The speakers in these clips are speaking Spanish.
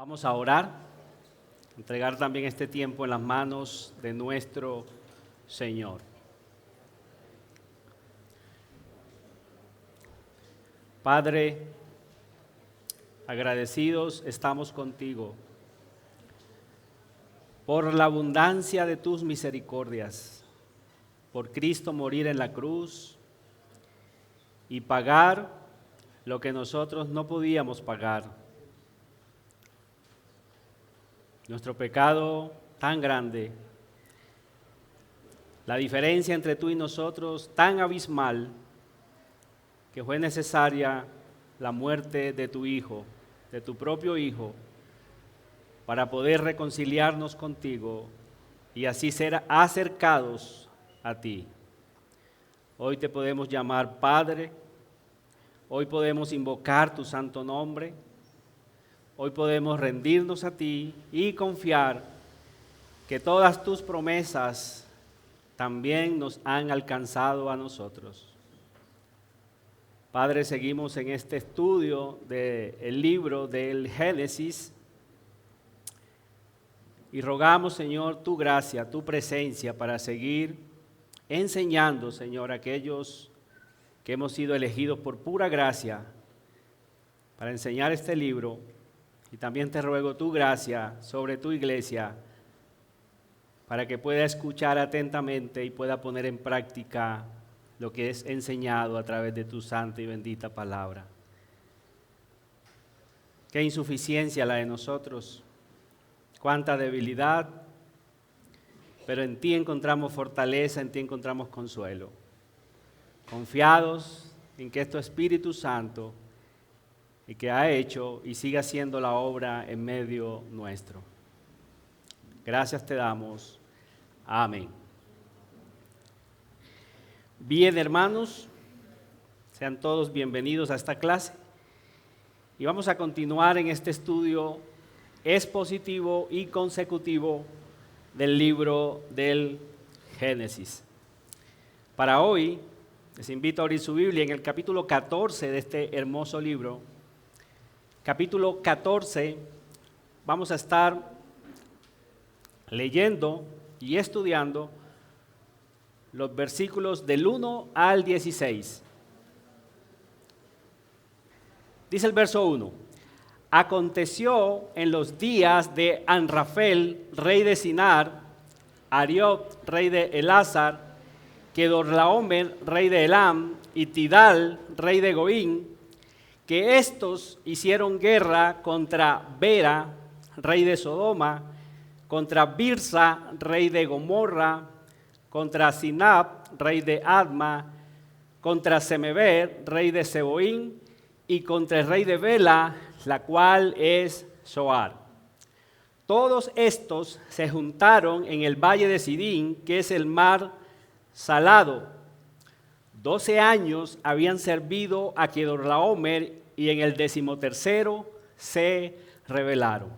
Vamos a orar, entregar también este tiempo en las manos de nuestro Señor. Padre, agradecidos estamos contigo por la abundancia de tus misericordias, por Cristo morir en la cruz y pagar lo que nosotros no podíamos pagar. Nuestro pecado tan grande, la diferencia entre tú y nosotros tan abismal, que fue necesaria la muerte de tu Hijo, de tu propio Hijo, para poder reconciliarnos contigo y así ser acercados a ti. Hoy te podemos llamar Padre, hoy podemos invocar tu santo nombre, hoy podemos rendirnos a ti y confiar que todas tus promesas también nos han alcanzado a nosotros. Padre, seguimos en este estudio del libro del Génesis y rogamos, Señor, tu gracia, tu presencia para seguir enseñando, Señor, a aquellos que hemos sido elegidos por pura gracia para enseñar este libro. Y también te ruego tu gracia sobre tu iglesia para que pueda escuchar atentamente y pueda poner en práctica lo que es enseñado a través de tu santa y bendita palabra. Qué insuficiencia la de nosotros, cuánta debilidad, pero en ti encontramos fortaleza, en ti encontramos consuelo. Confiados en que es tu Espíritu Santo y que ha hecho y sigue haciendo la obra en medio nuestro. Gracias te damos. Amén. Bien, hermanos, sean todos bienvenidos a esta clase y vamos a continuar en este estudio expositivo y consecutivo del libro del Génesis. Para hoy, les invito a abrir su Biblia en el capítulo 14 de este hermoso libro. Capítulo 14, vamos a estar leyendo y estudiando los versículos del 1 al 16. Dice el verso 1: Aconteció en los días de Amrafel, rey de Sinar, Ariot, rey de Elazar, Kedorlaomer, rey de Elam, y Tidal, rey de Goín, que estos hicieron guerra contra Bera, rey de Sodoma, contra Birsa, rey de Gomorra, contra Sinab, rey de Adma, contra Semeber, rey de Seboín, y contra el rey de Bela, la cual es Zoar. Todos estos se juntaron en el valle de Sidín, que es el mar salado. 12 años habían servido a Kedorlaomer y en el 13º se rebelaron.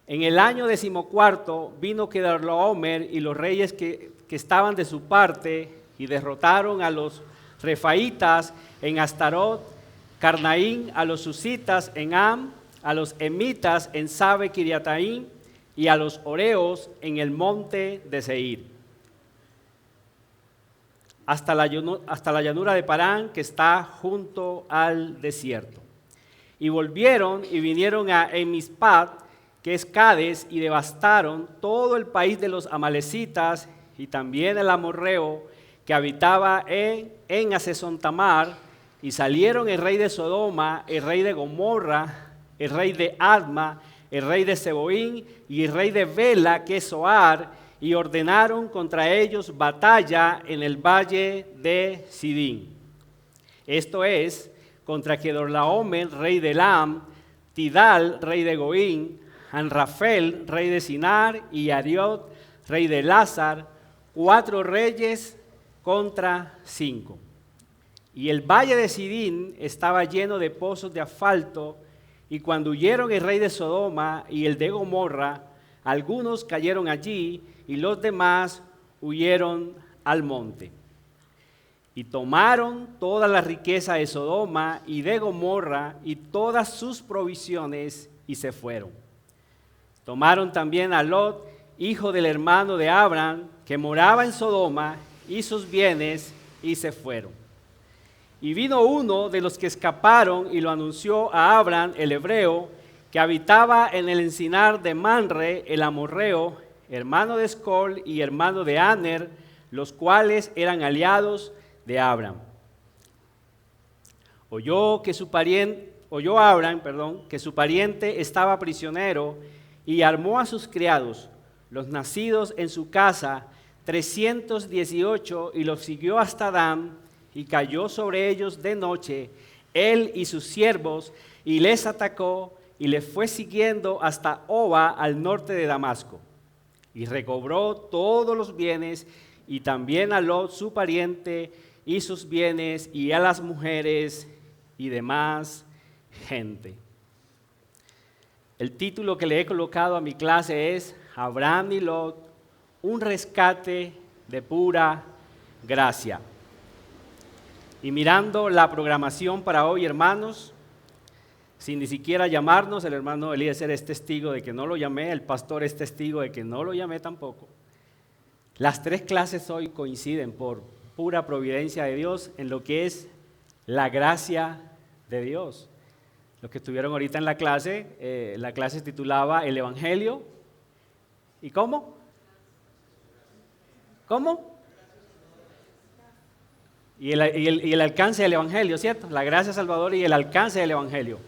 En el año 14 vino Kedorlaomer y los reyes que estaban de su parte y derrotaron a los refaitas en Astarot, Carnaín, a los susitas en Am, a los emitas en Sabe Kiriataim y a los oreos en el monte de Seir, hasta la llanura de Parán, que está junto al desierto. Y volvieron y vinieron a Emispat, que es Cades, y devastaron todo el país de los amalecitas y también el amorreo que habitaba en Hasezontamar, y salieron el rey de Sodoma, el rey de Gomorra, el rey de Adma, el rey de Seboín y el rey de Bela, que es Zoar, y ordenaron contra ellos batalla en el valle de Sidín. Esto es, contra Kedorlaomer, rey de Elam, Tidal, rey de Goín, Amrafel, rey de Sinar, y Ariot, rey de Elazar, 4 reyes contra 5. Y el valle de Sidín estaba lleno de pozos de asfalto, y cuando huyeron el rey de Sodoma y el de Gomorra, algunos cayeron allí y los demás huyeron al monte. Y tomaron toda la riqueza de Sodoma y de Gomorra y todas sus provisiones y se fueron. Tomaron también a Lot, hijo del hermano de Abraham, que moraba en Sodoma, y sus bienes, y se fueron. Y vino uno de los que escaparon y lo anunció a Abraham, el hebreo, que habitaba en el encinar de Manre, el amorreo, hermano de Escol y hermano de Aner, los cuales eran aliados de Abraham. Oyó Abraham, que su pariente estaba prisionero, y armó a sus criados, los nacidos en su casa, 318, y los siguió hasta Dan, y cayó sobre ellos de noche, él y sus siervos, y les atacó, y les fue siguiendo hasta Oba, al norte de Damasco. Y recobró todos los bienes, y también a Lot, su pariente, y sus bienes, y a las mujeres, y demás gente. El título que le he colocado a mi clase es Abraham y Lot, un rescate de pura gracia. Y mirando la programación para hoy, hermanos, sin ni siquiera llamarnos, el hermano Eliezer es testigo de que no lo llamé, el pastor es testigo de que no lo llamé tampoco. Las tres clases hoy coinciden por pura providencia de Dios en lo que es la gracia de Dios. Los que estuvieron ahorita en la clase se titulaba El Evangelio. ¿Y cómo? ¿Cómo? Y el alcance del Evangelio, ¿cierto? La gracia salvadora y el alcance del Evangelio.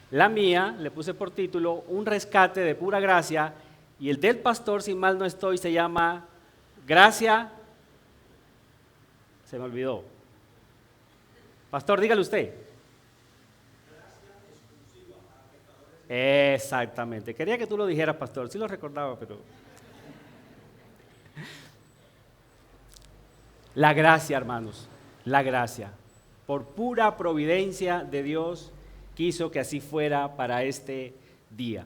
La mía le puse por título Un rescate de pura gracia, y el del pastor, si mal no estoy, se llama Gracia. Se me olvidó. Pastor, dígale usted. Exactamente. Quería que tú lo dijeras, pastor. Sí lo recordaba, pero... La gracia, hermanos. La gracia. Por pura providencia de Dios, quiso que así fuera para este día.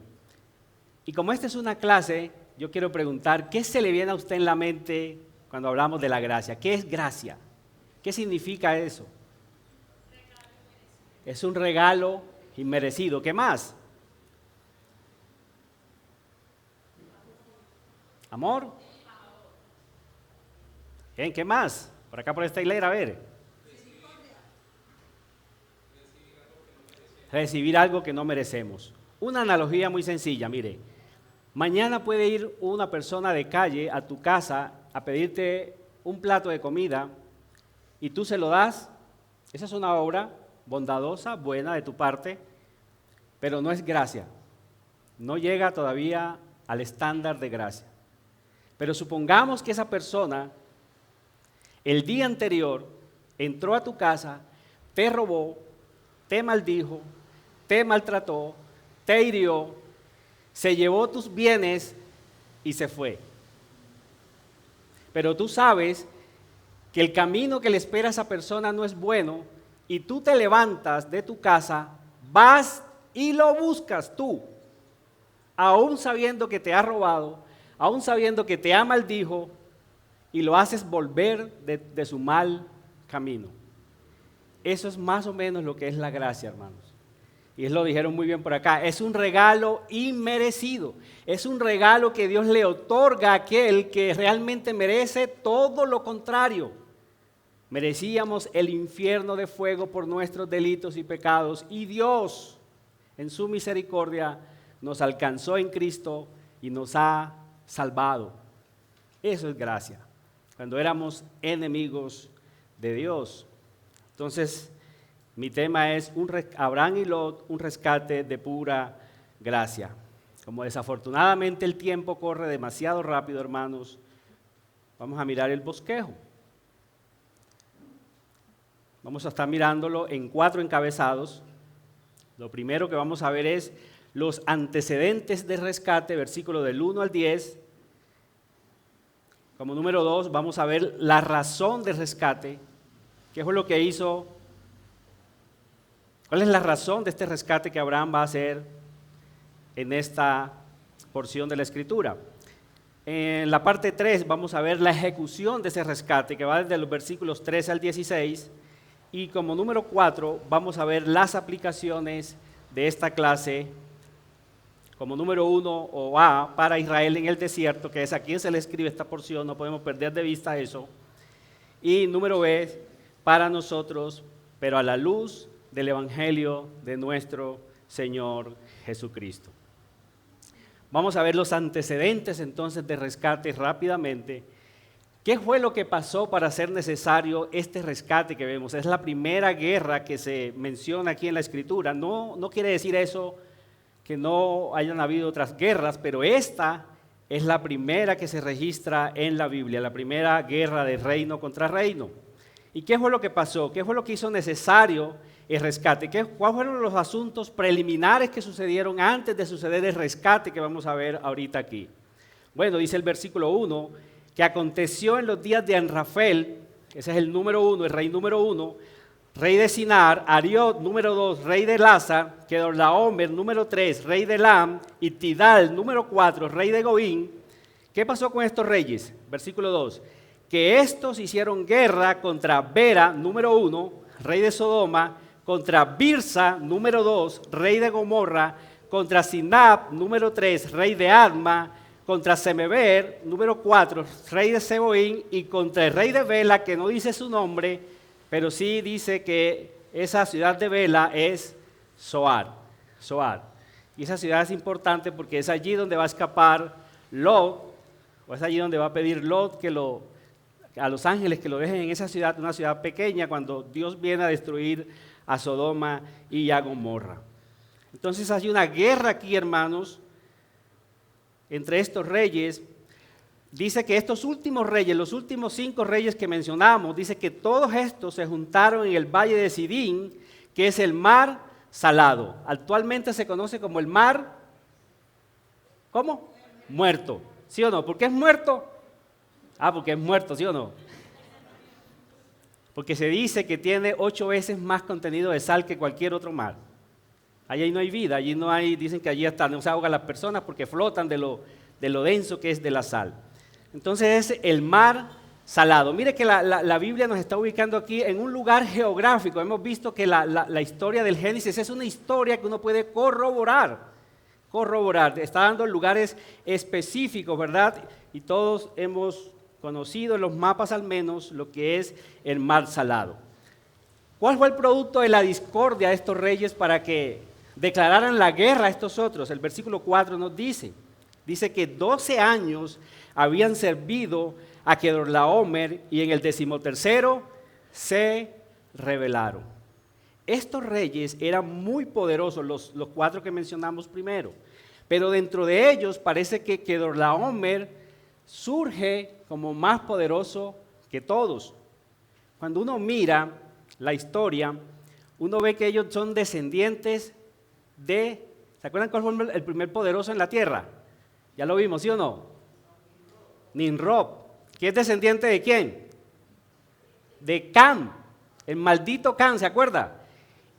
Y como esta es una clase, yo quiero preguntar, ¿qué se le viene a usted en la mente cuando hablamos de la gracia? ¿Qué es gracia? ¿Qué significa eso? Es un regalo inmerecido. ¿Qué más? Amor. Bien, ¿qué más? Por acá por esta hilera, a ver. Recibir algo que no merecemos. Una analogía muy sencilla, mire. Mañana puede ir una persona de calle a tu casa a pedirte un plato de comida y tú se lo das. Esa es una obra bondadosa, buena de tu parte, pero no es gracia. No llega todavía al estándar de gracia. Pero supongamos que esa persona el día anterior entró a tu casa, te robó, te maldijo, te maltrató, te hirió, se llevó tus bienes y se fue. Pero tú sabes que el camino que le espera a esa persona no es bueno y tú te levantas de tu casa, vas y lo buscas tú, aún sabiendo que te ha robado, aún sabiendo que te ha maldijo, y lo haces volver de su mal camino. Eso es más o menos lo que es la gracia, hermanos. Y lo dijeron muy bien por acá. Es un regalo inmerecido. Es un regalo que Dios le otorga a aquel que realmente merece todo lo contrario. Merecíamos el infierno de fuego por nuestros delitos y pecados. Y Dios, en su misericordia, nos alcanzó en Cristo y nos ha salvado. Eso es gracia. Cuando éramos enemigos de Dios. Entonces, mi tema es Abraham y Lot, un rescate de pura gracia. Como desafortunadamente el tiempo corre demasiado rápido, hermanos, vamos a mirar el bosquejo. Vamos a estar mirándolo en 4 encabezados. Lo primero que vamos a ver es los antecedentes de rescate, versículos del 1 al 10. Como número 2, vamos a ver la razón de rescate, qué fue lo que hizo, cuál es la razón de este rescate que Abraham va a hacer en esta porción de la Escritura. En la parte 3 vamos a ver la ejecución de ese rescate, que va desde los versículos 13 al 16, y como número 4 vamos a ver las aplicaciones de esta clase como número 1 o A para Israel en el desierto, que es a quien se le escribe esta porción, no podemos perder de vista eso. Y número B para nosotros, pero a la luz del Evangelio de nuestro Señor Jesucristo. Vamos a ver los antecedentes entonces de rescate rápidamente. ¿Qué fue lo que pasó para hacer necesario este rescate que vemos? Es la primera guerra que se menciona aquí en la Escritura. No quiere decir eso que no hayan habido otras guerras, pero esta es la primera que se registra en la Biblia, la primera guerra de reino contra reino. ¿Y qué fue lo que pasó? ¿Qué fue lo que hizo necesario el rescate? ¿Cuáles fueron los asuntos preliminares que sucedieron antes de suceder el rescate que vamos a ver ahorita aquí? Bueno, dice el versículo 1, que aconteció en los días de Anrafel, ese es el número 1, el rey número 1, rey de Sinar, Ariot, número 2, rey de Elazar, Kedorlaomer, número 3, rey de Elam, y Tidal, número 4, rey de Goín. ¿Qué pasó con estos reyes? Versículo 2, que estos hicieron guerra contra Bera, número 1, rey de Sodoma, contra Birsa, número 2, rey de Gomorra, contra Sinab, número 3, rey de Adma, contra Semeber, número 4, rey de Seboín, y contra el rey de Bela, que no dice su nombre, pero sí dice que esa ciudad de Bela es Zoar. Y esa ciudad es importante porque es allí donde va a escapar Lot, o es allí donde va a pedir Lot a los ángeles que lo dejen en esa ciudad, una ciudad pequeña, cuando Dios viene a destruir a Sodoma y a Gomorra. Entonces hay una guerra aquí, hermanos, entre estos reyes. Dice que estos últimos reyes, los últimos 5 reyes que mencionamos, dice que todos estos se juntaron en el valle de Sidín, que es el mar Salado. Actualmente se conoce como el mar, ¿cómo? Muerto. ¿Sí o no? ¿Por qué es muerto? Porque es muerto, ¿sí o no? Porque se dice que tiene 8 veces más contenido de sal que cualquier otro mar. Allí no hay vida, allí no hay, dicen que allí hasta no se ahogan las personas porque flotan de lo denso que es de la sal. Entonces es el mar Salado. Mire que la Biblia nos está ubicando aquí en un lugar geográfico. Hemos visto que la historia del Génesis es una historia que uno puede corroborar. Está dando lugares específicos, ¿verdad? Y todos hemos conocido en los mapas al menos lo que es el mar Salado. ¿Cuál fue el producto de la discordia de estos reyes para que declararan la guerra a estos otros? El versículo 4 nos dice que 12 años habían servido a Kedorlaomer y en el 13º se rebelaron. Estos reyes eran muy poderosos, los 4 que mencionamos primero, pero dentro de ellos parece que Kedorlaomer surge como más poderoso que todos. Cuando uno mira la historia, uno ve que ellos son descendientes de, ¿se acuerdan cuál fue el primer poderoso en la tierra? Ya lo vimos, ¿sí o no? Nimrod, que es descendiente de quién? De Cam, el maldito Cam, ¿se acuerda?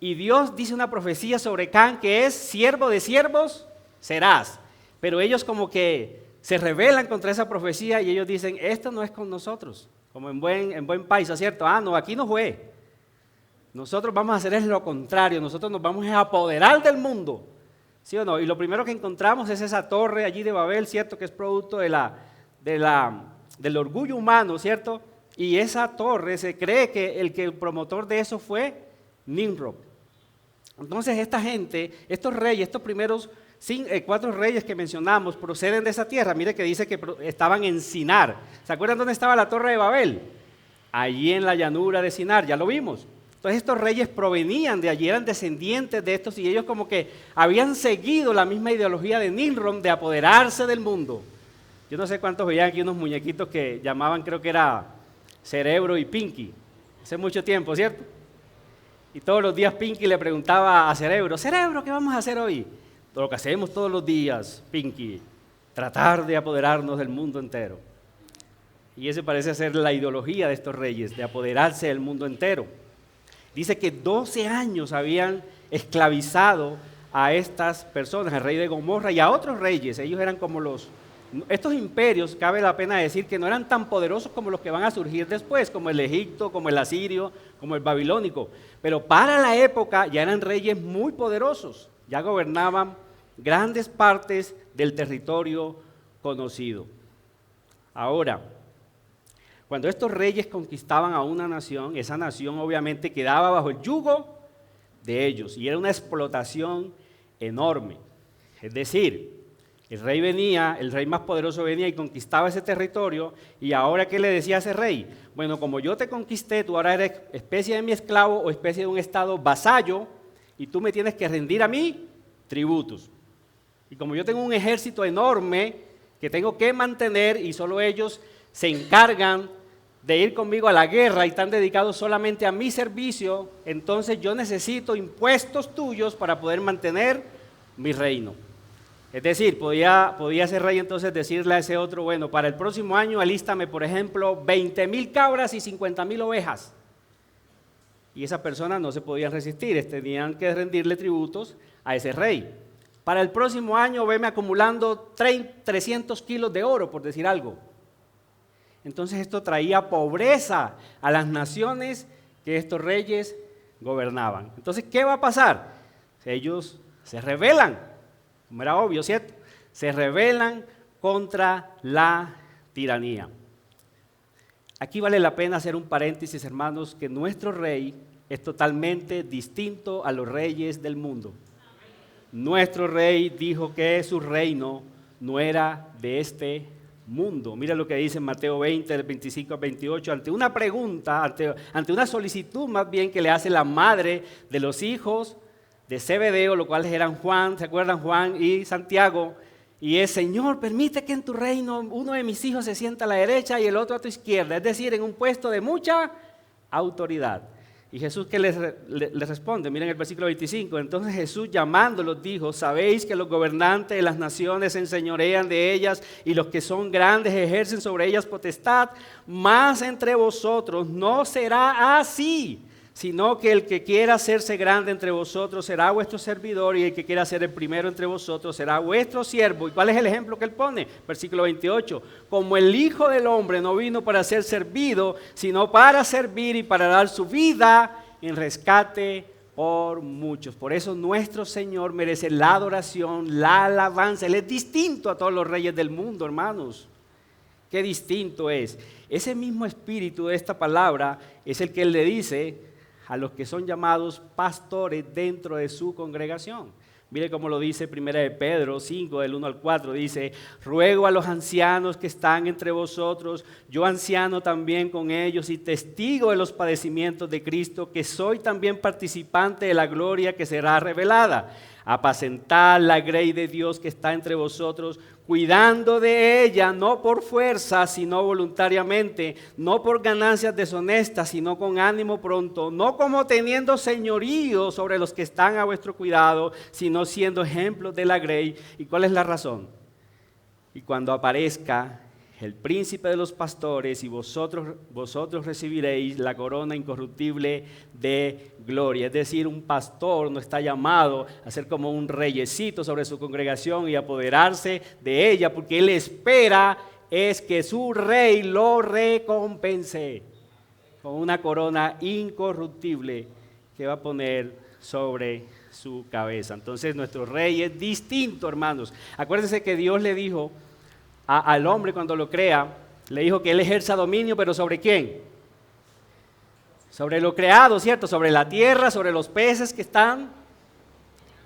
Y Dios dice una profecía sobre Cam que es siervo de siervos serás, pero ellos como que se rebelan contra esa profecía y ellos dicen, esto no es con nosotros, como en buen paisa, ¿cierto? No, aquí no fue. Nosotros vamos a hacer es lo contrario, nosotros nos vamos a apoderar del mundo, ¿sí o no? Y lo primero que encontramos es esa torre allí de Babel, ¿cierto? Que es producto del orgullo humano, ¿cierto? Y esa torre se cree que el promotor de eso fue Nimrod. Entonces esta gente, estos reyes, estos primeros 4 reyes que mencionamos proceden de esa tierra. Mire que dice que estaban en Sinar. ¿Se acuerdan dónde estaba la torre de Babel? Allí en la llanura de Sinar, ya lo vimos. Entonces estos reyes provenían de allí, eran descendientes de estos y ellos como que habían seguido la misma ideología de Nimrod de apoderarse del mundo. Yo no sé cuántos veían aquí unos muñequitos que llamaban, creo que era Cerebro y Pinky. Hace mucho tiempo, ¿cierto? Y todos los días Pinky le preguntaba a Cerebro, Cerebro, ¿qué vamos a hacer hoy? Todo lo que hacemos todos los días, Pinky, tratar de apoderarnos del mundo entero. Y ese parece ser la ideología de estos reyes, de apoderarse del mundo entero. Dice que 12 años habían esclavizado a estas personas, al rey de Gomorra y a otros reyes. Ellos eran como estos imperios, cabe la pena decir que no eran tan poderosos como los que van a surgir después, como el Egipto, como el asirio, como el babilónico. Pero para la época ya eran reyes muy poderosos, ya gobernaban grandes partes del territorio conocido. Ahora, cuando estos reyes conquistaban a una nación, esa nación obviamente quedaba bajo el yugo de ellos y era una explotación enorme. Es decir, el rey más poderoso venía y conquistaba ese territorio, y ahora ¿qué le decía a ese rey? Bueno, como yo te conquisté, tú ahora eres especie de mi esclavo o especie de un estado vasallo, y tú me tienes que rendir a mí tributos. Y como yo tengo un ejército enorme que tengo que mantener y solo ellos se encargan de ir conmigo a la guerra y están dedicados solamente a mi servicio, entonces yo necesito impuestos tuyos para poder mantener mi reino. Es decir, podía ese rey entonces decirle a ese otro, bueno, para el próximo año alístame, por ejemplo, 20,000 cabras y 50,000 ovejas. Y esas personas no se podían resistir, tenían que rendirle tributos a ese rey. Para el próximo año veme acumulando 300 kilos de oro, por decir algo. Entonces esto traía pobreza a las naciones que estos reyes gobernaban. Entonces, ¿qué va a pasar? Ellos se rebelan. Como era obvio, ¿cierto? Se rebelan contra la tiranía. Aquí vale la pena hacer un paréntesis, hermanos, que nuestro rey es totalmente distinto a los reyes del mundo. Nuestro rey dijo que su reino no era de este mundo. Mira lo que dice en Mateo 20, del 25 al 28, ante una pregunta, ante una solicitud más bien que le hace la madre de los hijos de Zebedeo, los cuales eran Juan, ¿se acuerdan? Juan y Santiago, y es: Señor, permite que en tu reino uno de mis hijos se sienta a la derecha y el otro a tu izquierda, es decir, en un puesto de mucha autoridad. Y Jesús, ¿qué les responde? Miren el versículo 25, entonces Jesús llamándolos dijo: sabéis que los gobernantes de las naciones se enseñorean de ellas y los que son grandes ejercen sobre ellas potestad, mas entre vosotros no será así, sino que el que quiera hacerse grande entre vosotros será vuestro servidor, y el que quiera ser el primero entre vosotros será vuestro siervo. ¿Y cuál es el ejemplo que él pone? Versículo 28, como el Hijo del Hombre no vino para ser servido, sino para servir y para dar su vida en rescate por muchos. Por eso nuestro Señor merece la adoración, la alabanza. Él es distinto a todos los reyes del mundo, hermanos. Qué distinto es. Ese mismo espíritu de esta palabra es el que él le dice a los que son llamados pastores dentro de su congregación. Mire cómo lo dice 1 de Pedro 5, del 1 al 4, dice: ruego a los ancianos que están entre vosotros, yo anciano también con ellos y testigo de los padecimientos de Cristo, que soy también participante de la gloria que será revelada. Apacentad la grey de Dios que está entre vosotros, cuidando de ella, no por fuerza, sino voluntariamente, no por ganancias deshonestas, sino con ánimo pronto, no como teniendo señorío sobre los que están a vuestro cuidado, sino siendo ejemplos de la grey. ¿Y cuál es la razón? Y cuando aparezca el príncipe de los pastores, y vosotros recibiréis la corona incorruptible de gloria. Es decir, un pastor no está llamado a ser como un reyesito sobre su congregación y apoderarse de ella, porque él espera es que su rey lo recompense con una corona incorruptible que va a poner sobre su cabeza. Entonces nuestro rey es distinto, hermanos. Acuérdense que Dios le dijo al hombre cuando lo crea, le dijo que él ejerza dominio, pero ¿sobre quién? Sobre lo creado, ¿cierto? Sobre la tierra, sobre los peces que están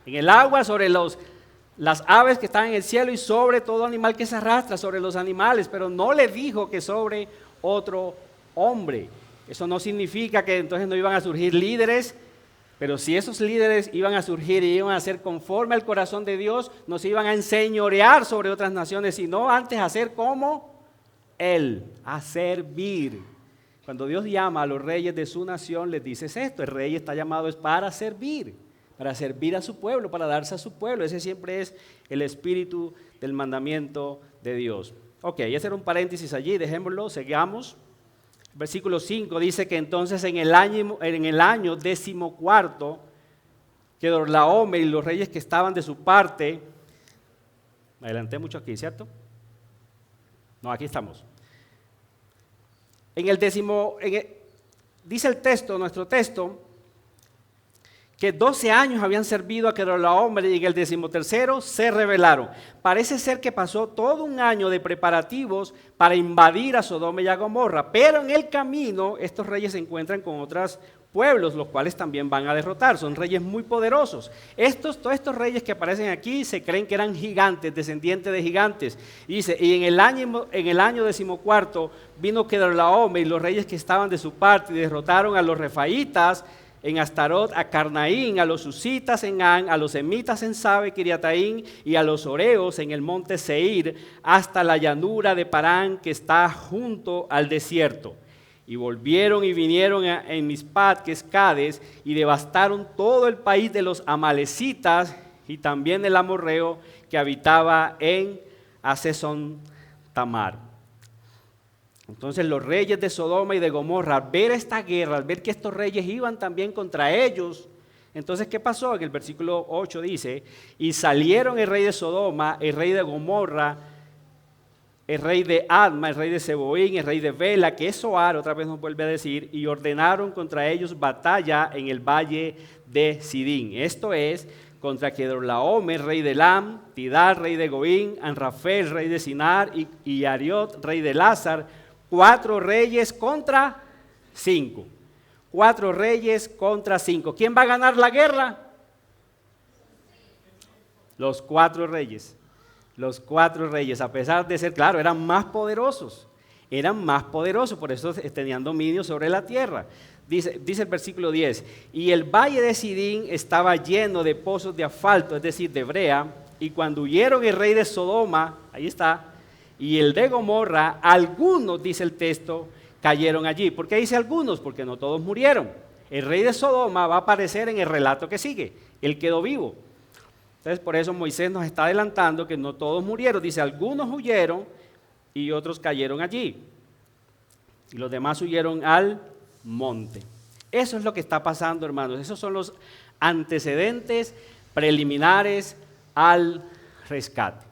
en el agua, sobre las aves que están en el cielo y sobre todo animal que se arrastra, sobre los animales, pero no le dijo que sobre otro hombre. Eso no significa que entonces no iban a surgir líderes, pero si esos líderes iban a surgir y iban a ser conforme al corazón de Dios, no se iban a enseñorear sobre otras naciones, sino antes a ser como Él, a servir. Cuando Dios llama a los reyes de su nación, les dice esto: el rey está llamado es para servir a su pueblo, para darse a su pueblo. Ese siempre es el espíritu del mandamiento de Dios. Ok, ese era un paréntesis allí, dejémoslo, sigamos. Versículo 5 dice que entonces en el año 14, Kedorlaomer y los reyes que estaban de su parte, me adelanté mucho aquí, ¿cierto? No, aquí estamos. Dice el texto, nuestro texto, que 12 años habían servido a Kedorlaomer y en el 13º se rebelaron. Parece ser que pasó todo un año de preparativos para invadir a Sodoma y a Gomorra, pero en el camino estos reyes se encuentran con otros pueblos, los cuales también van a derrotar. Son reyes muy poderosos. Todos estos reyes que aparecen aquí se creen que eran gigantes, descendientes de gigantes. Y dice, y en el año 14 vino Kedorlaomer y los reyes que estaban de su parte y derrotaron a los refaitas en Astarot, a Carnaín, a los susitas en An, a los emitas en Sabe, Kiriataín, y a los oreos en el monte Seir, hasta la llanura de Parán que está junto al desierto. Y volvieron y vinieron en Mispat, que es Cades, y devastaron todo el país de los amalecitas y también el amorreo que habitaba en Hasezón Tamar. Entonces los reyes de Sodoma y de Gomorra, al ver esta guerra, al ver que estos reyes iban también contra ellos, entonces ¿qué pasó? En el versículo 8 dice, y salieron el rey de Sodoma, el rey de Gomorra, el rey de Adma, el rey de Seboín, el rey de Bela, que es Zoar, otra vez nos vuelve a decir, y ordenaron contra ellos batalla en el valle de Sidín. Esto es, contra Kedorlaomer, rey de Elam, Tidal, rey de Goín, Anrafel, rey de Sinar, y Ariot, rey de Lázar. 4 reyes contra 5. 4 reyes contra 5. ¿Quién va a ganar la guerra? Los 4 reyes. Los 4 reyes, a pesar de ser, claro, eran más poderosos. Eran más poderosos, por eso tenían dominio sobre la tierra. Dice el versículo 10, y el valle de Sidín estaba lleno de pozos de asfalto, es decir, de brea, y cuando huyeron el rey de Sodoma, ahí está, y el de Gomorra, algunos, dice el texto, cayeron allí. ¿Por qué dice algunos? Porque no todos murieron. El rey de Sodoma va a aparecer en el relato que sigue. Él quedó vivo. Entonces, por eso Moisés nos está adelantando que no todos murieron. Dice, algunos huyeron y otros cayeron allí. Y los demás huyeron al monte. Eso es lo que está pasando, hermanos. Esos son los antecedentes preliminares al rescate.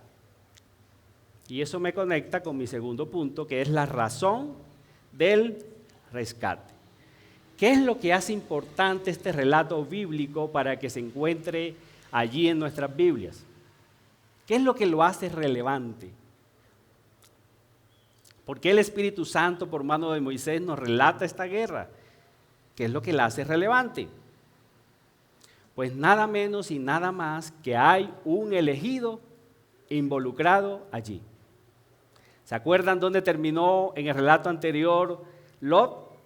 Y eso me conecta con mi segundo punto, que es la razón del rescate. ¿Qué es lo que hace importante este relato bíblico para que se encuentre allí en nuestras Biblias? ¿Qué es lo que lo hace relevante? ¿Por qué el Espíritu Santo por mano de Moisés nos relata esta guerra? ¿Qué es lo que la hace relevante? Pues nada menos y nada más que hay un elegido involucrado allí. ¿Se acuerdan dónde terminó en el relato anterior Lot?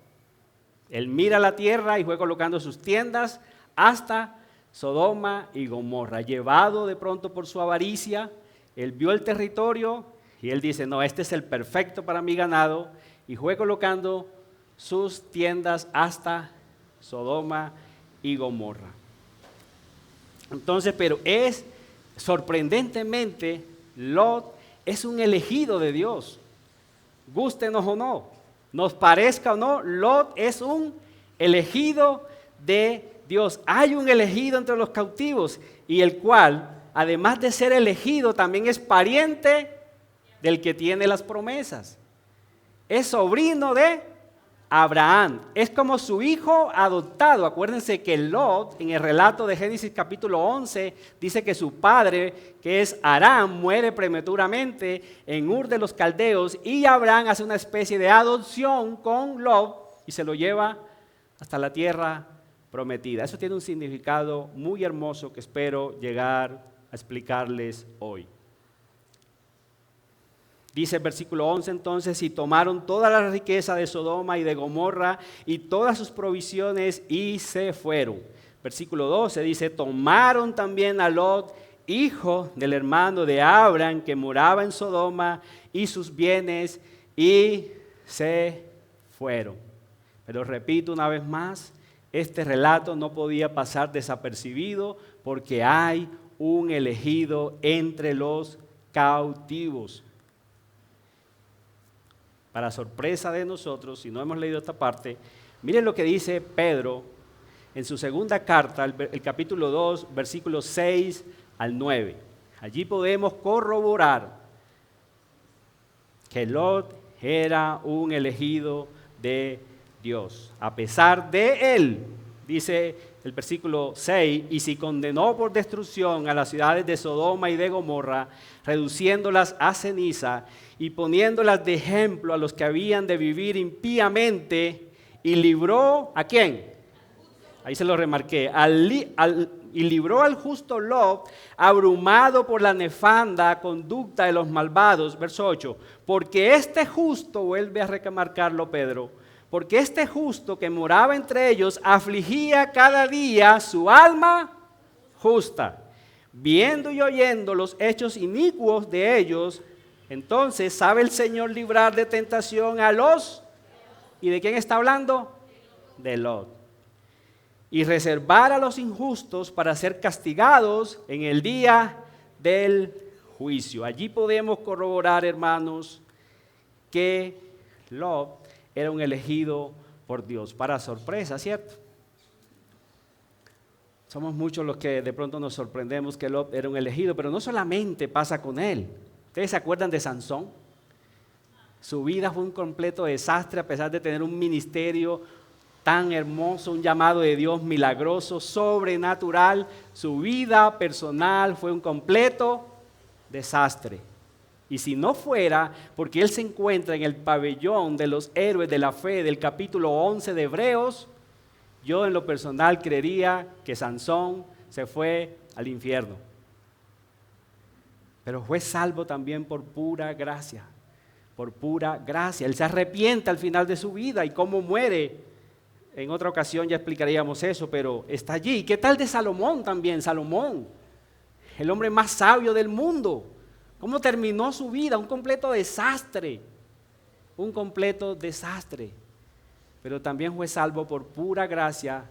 Él mira la tierra y fue colocando sus tiendas hasta Sodoma y Gomorra. Llevado de pronto por su avaricia, él vio el territorio y él dice, no, este es el perfecto para mi ganado, y fue colocando sus tiendas hasta Sodoma y Gomorra. Entonces, pero es sorprendentemente, Lot es un elegido de Dios, gústenos o no, nos parezca o no, Lot es un elegido de Dios. Hay un elegido entre los cautivos y el cual, además de ser elegido, también es pariente del que tiene las promesas. Es sobrino de Abraham, es como su hijo adoptado. Acuérdense que Lot, en el relato de Génesis capítulo 11, dice que su padre, que es Aram, muere prematuramente en Ur de los Caldeos, y Abraham hace una especie de adopción con Lot y se lo lleva hasta la tierra prometida. Eso tiene un significado muy hermoso que espero llegar a explicarles hoy. Dice el versículo 11 entonces, y tomaron toda la riqueza de Sodoma y de Gomorra y todas sus provisiones y se fueron. Versículo 12 dice, tomaron también a Lot, hijo del hermano de Abraham, que moraba en Sodoma, y sus bienes, y se fueron. Pero repito una vez más, este relato no podía pasar desapercibido porque hay un elegido entre los cautivos. Para sorpresa de nosotros, si no hemos leído esta parte, miren lo que dice Pedro en su segunda carta, el capítulo 2, versículos 6 al 9. Allí podemos corroborar que Lot era un elegido de Dios. A pesar de él, dice el versículo 6, y si condenó por destrucción a las ciudades de Sodoma y de Gomorra, reduciéndolas a ceniza y poniéndolas de ejemplo a los que habían de vivir impíamente, y libró ¿a quién? Ahí se lo remarqué, y libró al justo Lot, abrumado por la nefanda conducta de los malvados, verso 8, porque este justo, vuelve a remarcarlo Pedro, porque este justo que moraba entre ellos afligía cada día su alma justa, viendo y oyendo los hechos inicuos de ellos. Entonces sabe el Señor librar de tentación a los, ¿y de quién está hablando? De Lot. Y reservar a los injustos para ser castigados en el día del juicio. Allí podemos corroborar, hermanos, que Lot era un elegido por Dios, para sorpresa, ¿cierto? Somos muchos los que de pronto nos sorprendemos que Lot era un elegido, pero no solamente pasa con él. ¿Ustedes se acuerdan de Sansón? Su vida fue un completo desastre a pesar de tener un ministerio tan hermoso, un llamado de Dios milagroso, sobrenatural. Su vida personal fue un completo desastre. Y si no fuera porque él se encuentra en el pabellón de los héroes de la fe del capítulo 11 de Hebreos, yo en lo personal creería que Sansón se fue al infierno. Pero fue salvo también por pura gracia, por pura gracia. Él se arrepiente al final de su vida y cómo muere. En otra ocasión ya explicaríamos eso, pero está allí. ¿Qué tal de Salomón también? Salomón, el hombre más sabio del mundo. ¿Cómo terminó su vida? Un completo desastre. Un completo desastre. Pero también fue salvo por pura gracia.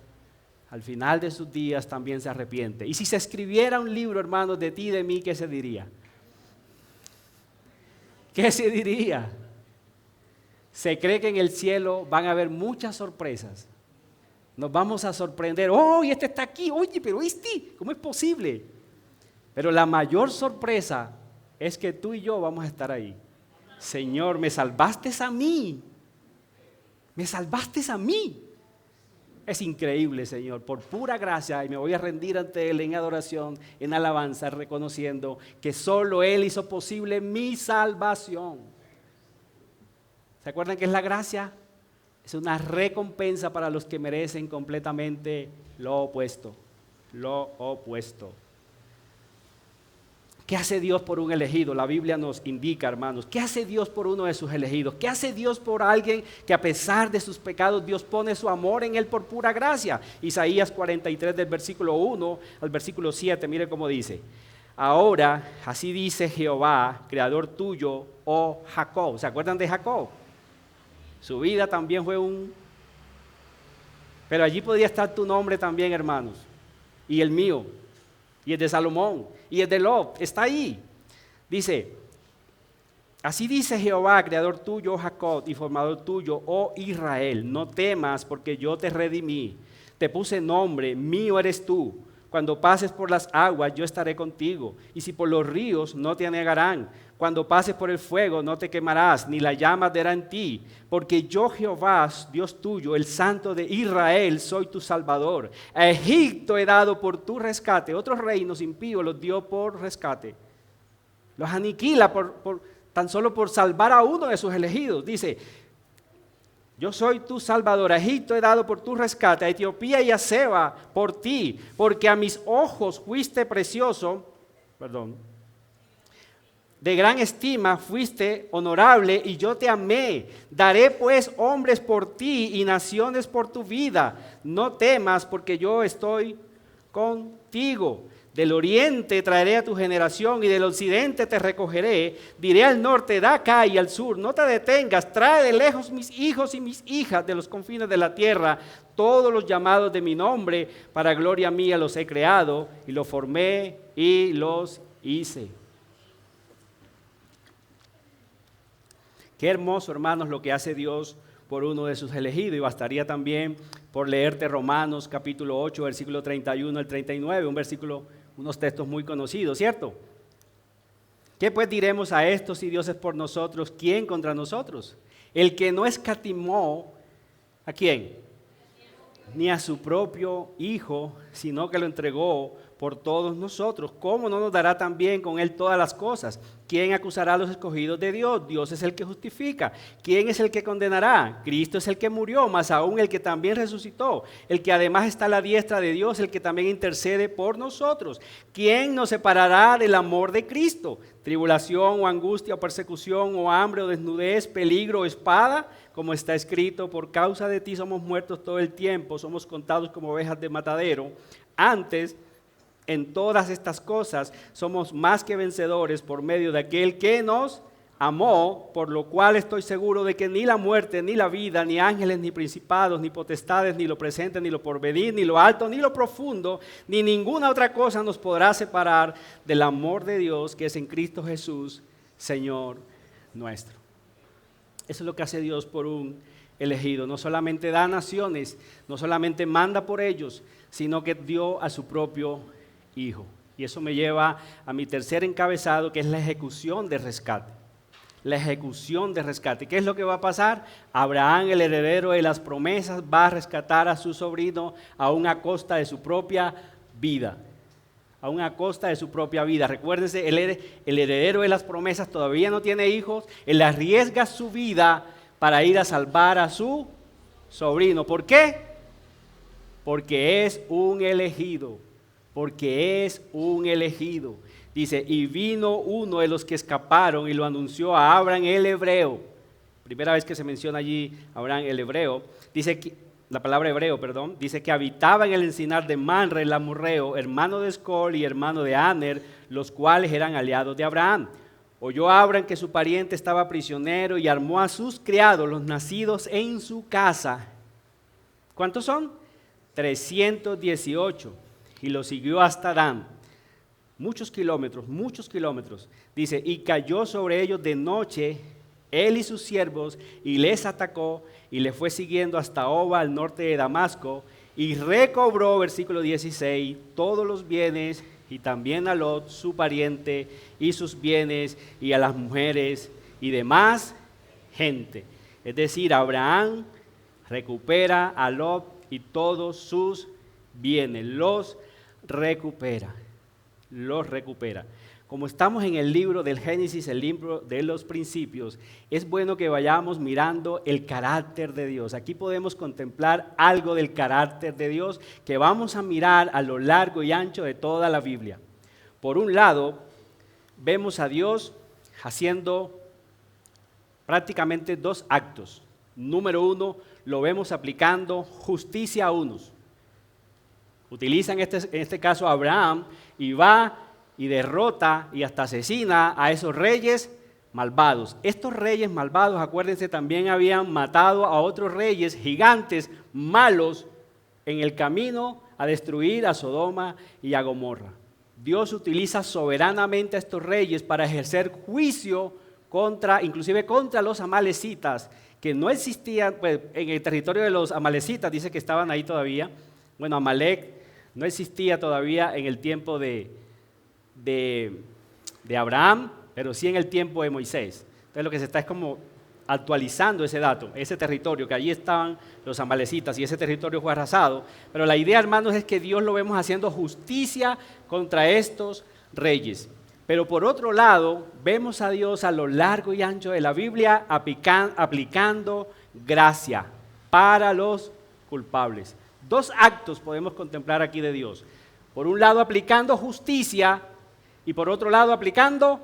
Al final de sus días también se arrepiente. Y si se escribiera un libro, hermanos, de ti y de mí, ¿qué se diría? ¿Qué se diría? Se cree que en el cielo van a haber muchas sorpresas. Nos vamos a sorprender. ¡Oh, y este está aquí! Oye, pero este, ¿cómo es posible? Pero la mayor sorpresa es que tú y yo vamos a estar ahí. Señor, me salvaste a mí. Me salvaste a mí. Es increíble, Señor, por pura gracia, y me voy a rendir ante Él en adoración, en alabanza, reconociendo que solo Él hizo posible mi salvación. ¿Se acuerdan qué es la gracia? Es una recompensa para los que merecen completamente lo opuesto. Lo opuesto. ¿Qué hace Dios por un elegido? La Biblia nos indica, hermanos. ¿Qué hace Dios por uno de sus elegidos? ¿Qué hace Dios por alguien que a pesar de sus pecados Dios pone su amor en él por pura gracia? Isaías 43 del versículo 1 al versículo 7, mire cómo dice. Ahora, así dice Jehová, creador tuyo, oh Jacob. ¿Se acuerdan de Jacob? Su vida también fue Pero allí podría estar tu nombre también, hermanos. Y el mío. Y el de Salomón. Y el de Lot. Está ahí. Dice, así dice Jehová, creador tuyo, oh Jacob, y formador tuyo, oh Israel. No temas, porque yo te redimí. Te puse nombre, mío eres tú. Cuando pases por las aguas, yo estaré contigo. Y si por los ríos, no te anegarán. Cuando pases por el fuego, no te quemarás, ni la llama arderá en ti. Porque yo, Jehová, Dios tuyo, el Santo de Israel, soy tu Salvador. A Egipto he dado por tu rescate. Otros reinos impíos los dio por rescate. Los aniquila tan solo por salvar a uno de sus elegidos. Dice, yo soy tu Salvador, a Egipto he dado por tu rescate, a Etiopía y a Seba por ti, porque a mis ojos fuiste precioso, de gran estima fuiste honorable y yo te amé. Daré pues hombres por ti y naciones por tu vida. No temas porque yo estoy contigo. Del oriente traeré a tu generación y del occidente te recogeré. Diré al norte, da acá, y al sur, no te detengas. Trae de lejos mis hijos y mis hijas de los confines de la tierra. Todos los llamados de mi nombre, para gloria mía los he creado y los formé y los hice. Qué hermoso, hermanos, lo que hace Dios por uno de sus elegidos. Y bastaría también por leerte Romanos capítulo 8, versículo 31 al 39, unos textos muy conocidos, ¿cierto? ¿Qué pues diremos a esto? Si Dios es por nosotros, ¿quién contra nosotros? El que no escatimó, ¿a quién? ni a su propio Hijo, sino que lo entregó por todos nosotros. ¿Cómo no nos dará también con Él todas las cosas? ¿Quién acusará a los escogidos de Dios? Dios es el que justifica. ¿Quién es el que condenará? Cristo es el que murió, más aún el que también resucitó, el que además está a la diestra de Dios, el que también intercede por nosotros. ¿Quién nos separará del amor de Cristo? ¿Tribulación o angustia o persecución o hambre o desnudez, peligro o espada? Como está escrito, por causa de ti somos muertos todo el tiempo, somos contados como ovejas de matadero. Antes, en todas estas cosas, somos más que vencedores por medio de aquel que nos amó, por lo cual estoy seguro de que ni la muerte, ni la vida, ni ángeles, ni principados, ni potestades, ni lo presente, ni lo porvenir, ni lo alto, ni lo profundo, ni ninguna otra cosa nos podrá separar del amor de Dios que es en Cristo Jesús, Señor nuestro. Eso es lo que hace Dios por un elegido. No solamente da naciones, no solamente manda por ellos, sino que dio a su propio Hijo. Y eso me lleva a mi tercer encabezado, que es la ejecución de rescate. La ejecución de rescate. ¿Qué es lo que va a pasar? Abraham, el heredero de las promesas, va a rescatar a su sobrino aún a costa de su propia vida. Aún a costa de su propia vida. Recuérdense, el heredero de las promesas todavía no tiene hijos. Él arriesga su vida para ir a salvar a su sobrino. ¿Por qué? Porque es un elegido. Porque es un elegido. Dice, y vino uno de los que escaparon y lo anunció a Abraham el hebreo. Primera vez que se menciona allí Abraham el hebreo. Dice que, la palabra hebreo, perdón, dice que habitaba en el encinar de Manre el amorreo, hermano de Escol y hermano de Aner, los cuales eran aliados de Abraham. Oyó Abraham que su pariente estaba prisionero y armó a sus criados, los nacidos en su casa. ¿Cuántos son? 318. Y lo siguió hasta Dan. Muchos kilómetros. Dice, y cayó sobre ellos de noche él y sus siervos, y les atacó, y le fue siguiendo hasta Oba, al norte de Damasco, y recobró, versículo 16, todos los bienes, y también a Lot, su pariente, y sus bienes, y a las mujeres, y demás gente. Es decir, Abraham recupera a Lot y todos sus bienes, los recupera. Como estamos en el libro del Génesis, el libro de los principios, es bueno que vayamos mirando el carácter de Dios. Aquí podemos contemplar algo del carácter de Dios que vamos a mirar a lo largo y ancho de toda la Biblia. Por un lado, vemos a Dios haciendo prácticamente dos actos. Número uno, lo vemos aplicando justicia a unos. Utiliza en este caso a Abraham y va y derrota y hasta asesina a esos reyes malvados. Estos reyes malvados, acuérdense, también habían matado a otros reyes gigantes malos en el camino a destruir a Sodoma y a Gomorra. Dios utiliza soberanamente a estos reyes para ejercer juicio inclusive contra los amalecitas, que no existían pues, en el territorio de los amalecitas, dice que estaban ahí todavía. Bueno, Amalek no existía todavía en el tiempo de Abraham, pero sí en el tiempo de Moisés. Entonces lo que se está es como actualizando ese dato, ese territorio, que allí estaban los amalecitas y ese territorio fue arrasado. Pero la idea, hermanos, es que Dios lo vemos haciendo justicia contra estos reyes. Pero por otro lado, vemos a Dios a lo largo y ancho de la Biblia aplicando gracia para los culpables. Dos actos podemos contemplar aquí de Dios. Por un lado aplicando justicia y por otro lado aplicando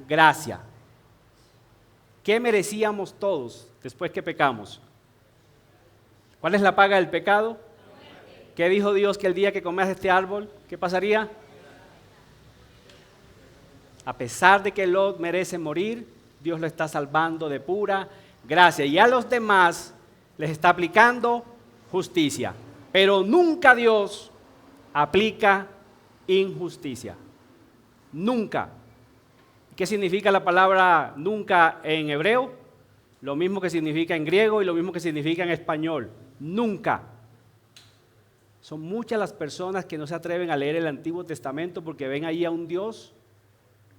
gracia. ¿Qué merecíamos todos después que pecamos? ¿Cuál es la paga del pecado? ¿Qué dijo Dios que el día que comas de este árbol, qué pasaría? A pesar de que Lot merece morir, Dios lo está salvando de pura gracia. Y a los demás les está aplicando justicia. Pero nunca Dios aplica injusticia. Nunca. ¿Qué significa la palabra nunca en hebreo? Lo mismo que significa en griego y lo mismo que significa en español. Nunca. Son muchas las personas que no se atreven a leer el Antiguo Testamento porque ven ahí a un Dios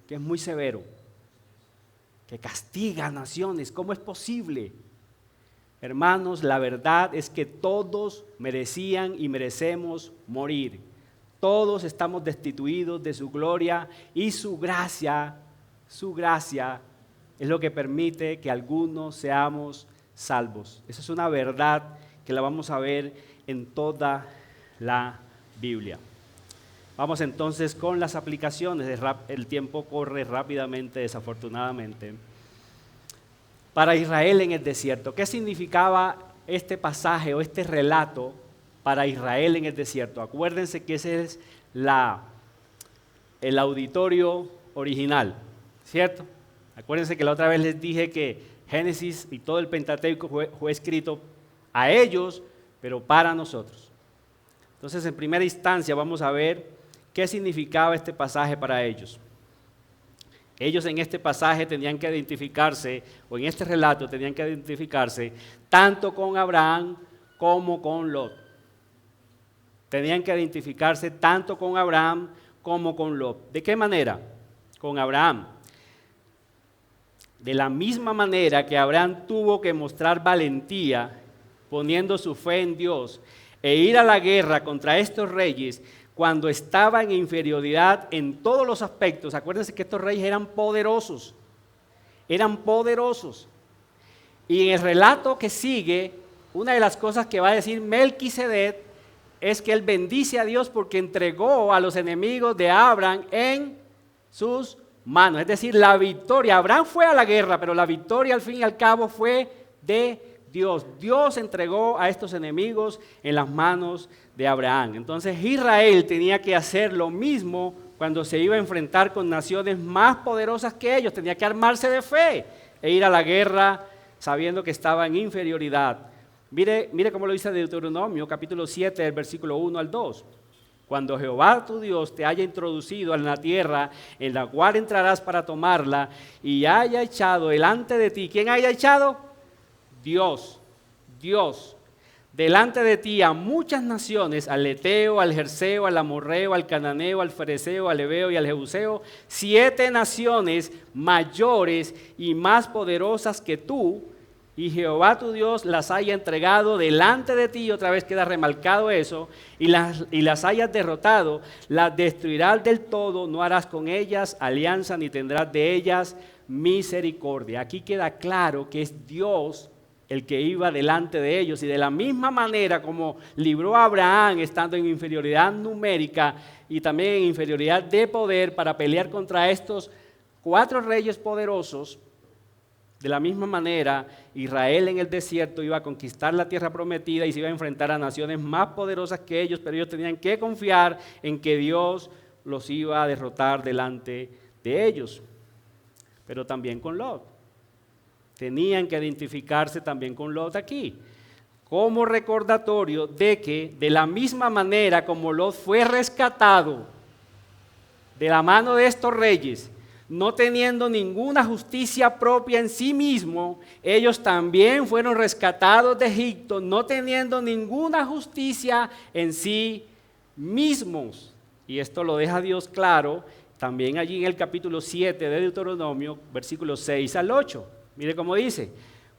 que es muy severo, que castiga a naciones. ¿Cómo es posible? Hermanos, la verdad es que todos merecían y merecemos morir. Todos estamos destituidos de su gloria y su gracia es lo que permite que algunos seamos salvos. Esa es una verdad que la vamos a ver en toda la Biblia. Vamos entonces con las aplicaciones. El tiempo corre rápidamente, desafortunadamente. Para Israel en el desierto, ¿qué significaba este pasaje o este relato para Israel en el desierto? Acuérdense que ese es el auditorio original, ¿cierto? Acuérdense que la otra vez les dije que Génesis y todo el Pentateuco fue escrito a ellos, pero para nosotros. Entonces, en primera instancia vamos a ver qué significaba este pasaje para ellos. Ellos en este pasaje tenían que identificarse, o en este relato tenían que identificarse tanto con Abraham como con Lot. Tenían que identificarse tanto con Abraham como con Lot. ¿De qué manera? Con Abraham. De la misma manera que Abraham tuvo que mostrar valentía poniendo su fe en Dios e ir a la guerra contra estos reyes cuando estaba en inferioridad en todos los aspectos. Acuérdense que estos reyes eran poderosos. Y en el relato que sigue, una de las cosas que va a decir Melquisedec es que él bendice a Dios porque entregó a los enemigos de Abraham en sus manos. Es decir, la victoria. Abraham fue a la guerra, pero la victoria al fin y al cabo fue de Dios. Dios entregó a estos enemigos en las manos de Abraham. Entonces Israel tenía que hacer lo mismo cuando se iba a enfrentar con naciones más poderosas que ellos. Tenía que armarse de fe e ir a la guerra sabiendo que estaba en inferioridad. Mire cómo lo dice Deuteronomio, capítulo 7, del versículo 1 al 2. Cuando Jehová tu Dios te haya introducido en la tierra en la cual entrarás para tomarla y haya echado delante de ti, ¿quién haya echado? Dios. Delante de ti a muchas naciones, al Eteo, al Jerseo, al Amorreo, al Cananeo, al Fereceo, al Heveo y al Jebuseo, 7 naciones mayores y más poderosas que tú, y Jehová tu Dios las haya entregado delante de ti, otra vez queda remarcado eso, y las hayas derrotado, las destruirás del todo, no harás con ellas alianza ni tendrás de ellas misericordia. Aquí queda claro que es Dios el que iba delante de ellos, y de la misma manera como libró a Abraham estando en inferioridad numérica y también en inferioridad de poder para pelear contra estos 4 reyes poderosos, de la misma manera Israel en el desierto iba a conquistar la tierra prometida y se iba a enfrentar a naciones más poderosas que ellos, pero ellos tenían que confiar en que Dios los iba a derrotar delante de ellos. Pero también con Lot. Tenían que identificarse también con Lot aquí, como recordatorio de que de la misma manera como Lot fue rescatado de la mano de estos reyes, no teniendo ninguna justicia propia en sí mismo, ellos también fueron rescatados de Egipto, no teniendo ninguna justicia en sí mismos. Y esto lo deja Dios claro también allí en el capítulo 7 de Deuteronomio, versículos 6 al 8. Mire cómo dice: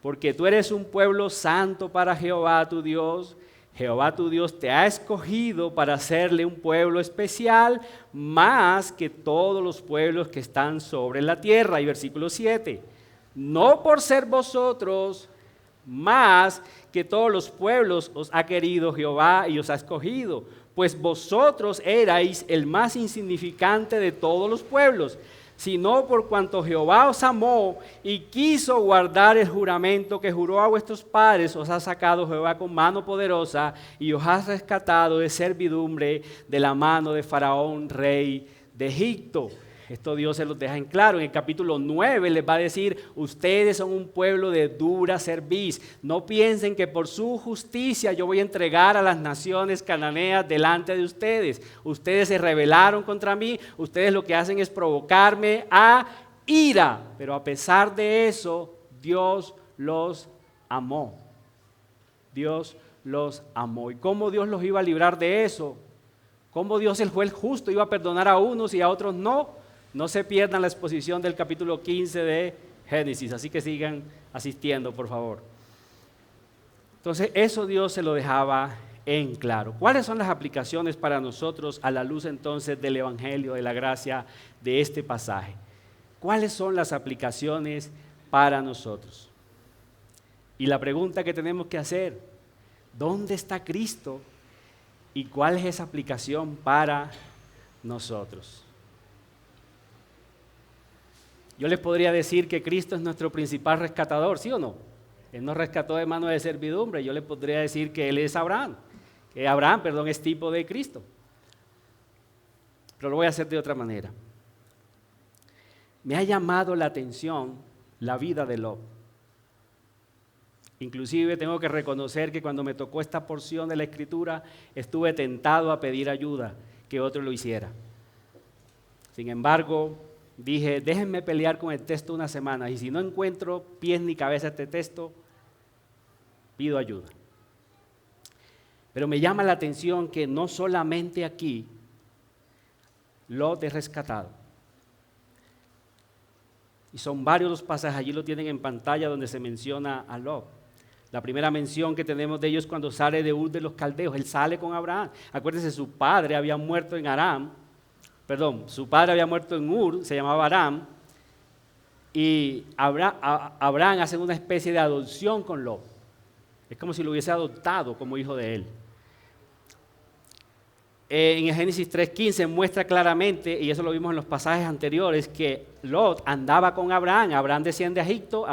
porque tú eres un pueblo santo para Jehová tu Dios. Jehová tu Dios te ha escogido para hacerle un pueblo especial, más que todos los pueblos que están sobre la tierra. Y versículo 7, no por ser vosotros más que todos los pueblos os ha querido Jehová y os ha escogido, pues vosotros erais el más insignificante de todos los pueblos, sino por cuanto Jehová os amó y quiso guardar el juramento que juró a vuestros padres, os ha sacado Jehová con mano poderosa y os ha rescatado de servidumbre de la mano de Faraón, rey de Egipto. Esto Dios se los deja en claro. En el capítulo 9 les va a decir: ustedes son un pueblo de dura cerviz. No piensen que por su justicia yo voy a entregar a las naciones cananeas delante de ustedes. Ustedes se rebelaron contra mí. Ustedes lo que hacen es provocarme a ira. Pero a pesar de eso, Dios los amó. Dios los amó. ¿Y cómo Dios los iba a librar de eso? ¿Cómo Dios, el juez justo, iba a perdonar a unos y a otros no? No se pierdan la exposición del capítulo 15 de Génesis, así que sigan asistiendo, por favor. Entonces eso Dios se lo dejaba en claro. ¿Cuáles son las aplicaciones para nosotros a la luz entonces del Evangelio, de la gracia de este pasaje? ¿Cuáles son las aplicaciones para nosotros? Y la pregunta que tenemos que hacer, ¿dónde está Cristo? ¿Y cuál es esa aplicación para nosotros? Yo les podría decir que Cristo es nuestro principal rescatador, ¿sí o no? Él nos rescató de mano de servidumbre. Yo les podría decir que Él es Abraham, es tipo de Cristo. Pero lo voy a hacer de otra manera. Me ha llamado la atención la vida de Lot. Inclusive tengo que reconocer que cuando me tocó esta porción de la Escritura, estuve tentado a pedir ayuda, que otro lo hiciera. Sin embargo, dije, déjenme pelear con el texto una semana, y si no encuentro pies ni cabeza a este texto, pido ayuda. Pero me llama la atención que no solamente aquí Lot es rescatado. Y son varios los pasajes, allí lo tienen en pantalla, donde se menciona a Lot. La primera mención que tenemos de ellos es cuando sale de Ur de los Caldeos. Él sale con Abraham. Acuérdense, su padre había muerto en Ur, se llamaba Aram, y Abraham hace una especie de adopción con Lot. Es como si lo hubiese adoptado como hijo de él. En el Génesis 3:15 muestra claramente, y eso lo vimos en los pasajes anteriores, que Lot andaba con Abraham. Abraham desciende a Egipto,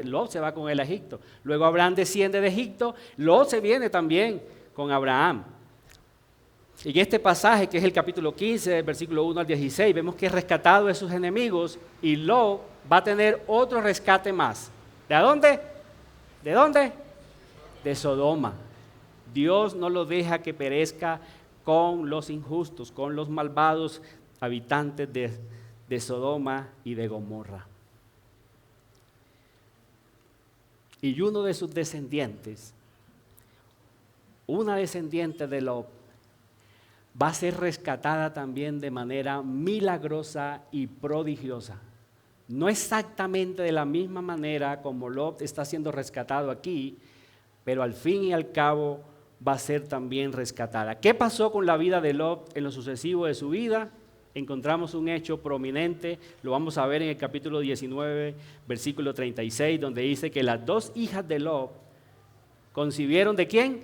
Lot se va con él a Egipto. Luego Abraham desciende de Egipto, Lot se viene también con Abraham. Y en este pasaje, que es el capítulo 15, versículo 1 al 16, vemos que es rescatado de sus enemigos y Lot va a tener otro rescate más. ¿De dónde? ¿De dónde? De Sodoma. Dios no lo deja que perezca con los injustos, con los malvados habitantes de Sodoma y de Gomorra. Y uno de sus descendientes, una descendiente de Lot, va a ser rescatada también de manera milagrosa y prodigiosa. No exactamente de la misma manera como Lot está siendo rescatado aquí, pero al fin y al cabo va a ser también rescatada. ¿Qué pasó con la vida de Lot en lo sucesivo de su vida? Encontramos un hecho prominente, lo vamos a ver en el capítulo 19, versículo 36, donde dice que las dos hijas de Lot concibieron ¿de quién?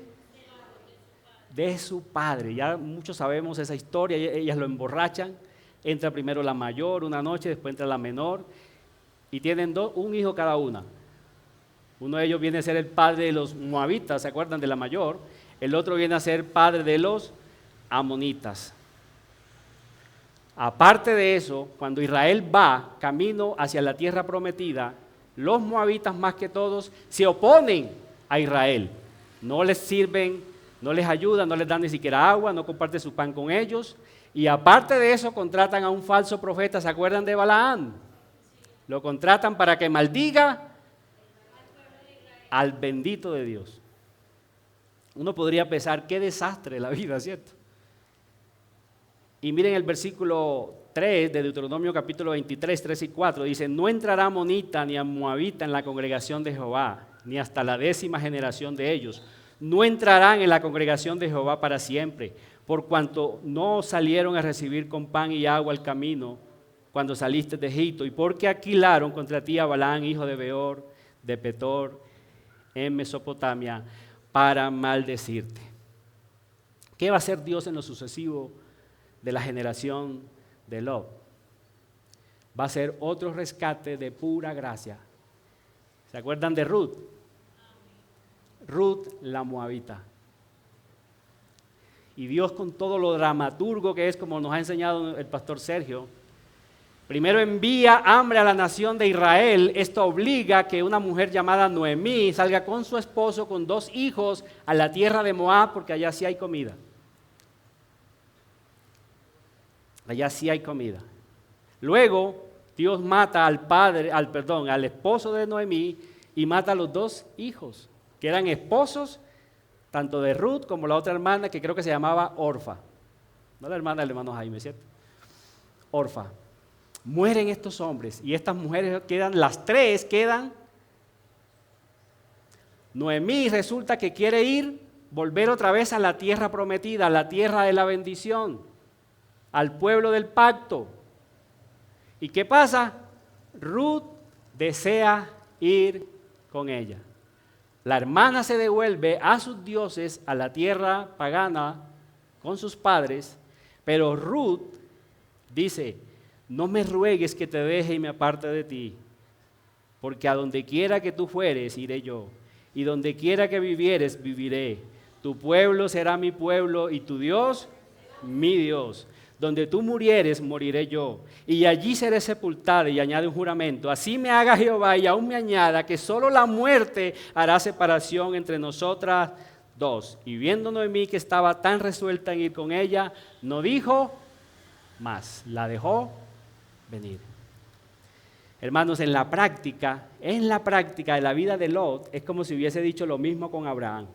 De su padre. Ya muchos sabemos esa historia, ellas lo emborrachan, entra primero la mayor una noche, después entra la menor, y tienen un hijo cada una. Uno de ellos viene a ser el padre de los moabitas, ¿se acuerdan de la mayor? El otro viene a ser padre de los amonitas. Aparte de eso, cuando Israel va camino hacia la tierra prometida, los moabitas más que todos se oponen a Israel. No les sirven, no les ayudan, no les dan ni siquiera agua, no comparten su pan con ellos. Y aparte de eso, contratan a un falso profeta, ¿se acuerdan de Balaam? Lo contratan para que maldiga al bendito de Dios. Uno podría pensar, qué desastre la vida, ¿cierto? Y miren el versículo 3 de Deuteronomio capítulo 23, 3 y 4, dice, no entrará amonita ni moabita en la congregación de Jehová, ni hasta la 10ª generación de ellos. No entrarán en la congregación de Jehová para siempre, por cuanto no salieron a recibir con pan y agua el camino cuando saliste de Egipto, y porque alquilaron contra ti a Balaam, hijo de Beor, de Petor, en Mesopotamia, para maldecirte. ¿Qué va a hacer Dios en lo sucesivo de la generación de Lot? Va a ser otro rescate de pura gracia. ¿Se acuerdan de Ruth? Ruth la moabita. Y Dios, con todo lo dramaturgo que es, como nos ha enseñado el pastor Sergio, primero envía hambre a la nación de Israel. Esto obliga a que una mujer llamada Noemí salga con su esposo, con 2 hijos, a la tierra de Moab, porque allá sí hay comida. Allá sí hay comida. Luego, Dios mata al esposo de Noemí y mata a los 2 hijos, que eran esposos tanto de Ruth como la otra hermana, que creo que se llamaba Orfa. No la hermana del hermano Jaime, ¿cierto? Orfa. Mueren estos hombres y estas mujeres las 3 quedan Noemí resulta que quiere volver otra vez a la tierra prometida, a la tierra de la bendición, al pueblo del pacto. ¿Y qué pasa? Ruth desea ir con ella. La hermana se devuelve a sus dioses, a la tierra pagana, con sus padres, pero Ruth dice, no me ruegues que te deje y me aparte de ti, porque a donde quiera que tú fueres, iré yo, y donde quiera que vivieres, viviré. Tu pueblo será mi pueblo, y tu Dios, mi Dios. Donde tú murieres, moriré yo, y allí seré sepultada. Y añade un juramento, así me haga Jehová, y aún me añada, que solo la muerte hará separación entre nosotras dos. Y viendo Noemí que estaba tan resuelta en ir con ella, no dijo más, la dejó venir. Hermanos, en la práctica de la vida de Lot, es como si hubiese dicho lo mismo con Abraham.